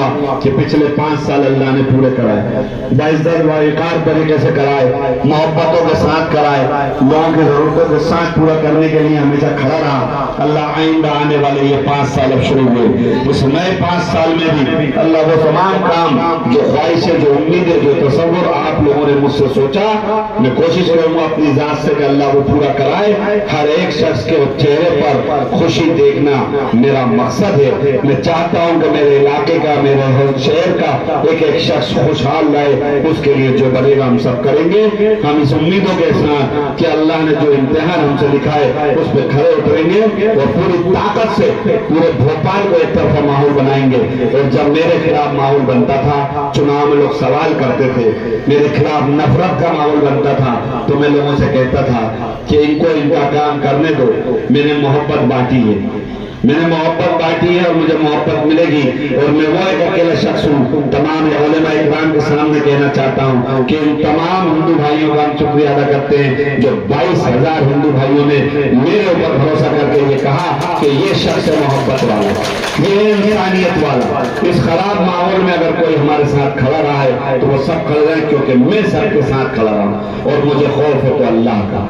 گا کہ پچھلے 5 سال اللہ نے پورے کرائے، باعزت واقار طریقے سے کرائے، محبتوں کے ساتھ کرائے، لوگوں کی ضرورتوں کے ساتھ پورا کرنے کے لیے ہمیشہ کھڑا رہا۔ اللہ آئندہ آنے والے یہ 5 سال اب شروع ہوئے، اس نئے 5 سال میں بھی اللہ وہ تمام کام جو خواہشیں، جو امیدیں، جو تصور آپ لوگوں نے مجھ سے سوچا، میں کوشش کروں گا اپنی ذات سے کہ اللہ وہ پورا کرائے۔ ہر ایک شخص کے چہرے پر خوشی دیکھنا میرا مقصد ہے۔ میں چاہتا ہوں کہ میرے علاقے کا، میرے شہر کا ایک ایک شخص خوشحال رہے، اس کے لیے جو بنے گا ہم سب کریں گے۔ ہم اس امیدوں کے ساتھ کہ اللہ نے جو امتحان ہم سے لکھا ہے اس پہ کھڑے اتریں گے اور پوری طاقت سے پورے بھوپال کو ایک طرفہ ماحول بنائیں گے۔ اور جب میرے خلاف ماحول بنتا تھا، چناؤ میں لوگ سوال کرتے تھے، میرے خلاف نفرت کا ماحول بنتا تھا، تو میں لوگوں سے کہتا تھا کہ ان کو ان کا کام کرنے دو، میں نے محبت بانٹی ہے، میں نے محبت بانٹی ہے اور مجھے محبت ملے گی۔ اور میں وہ ایک اکیلا شخص ہوں، تمام علماء اکرام کے سامنے کہنا چاہتا ہوں کہ ان تمام ہندو بھائیوں کا ہم شکریہ ادا کرتے ہیں جو 22,000 ہندو بھائیوں نے میرے اوپر بھروسہ کر کے یہ کہا کہ یہ شخص ہے محبت والا، یہ انسانیت والا۔ اس خراب ماحول میں اگر کوئی ہمارے ساتھ کھڑا رہا ہے تو وہ سب کھڑے رہے، کیونکہ میں سب کے ساتھ کھڑا رہا ہوں اور مجھے خوف ہے تو اللہ کا۔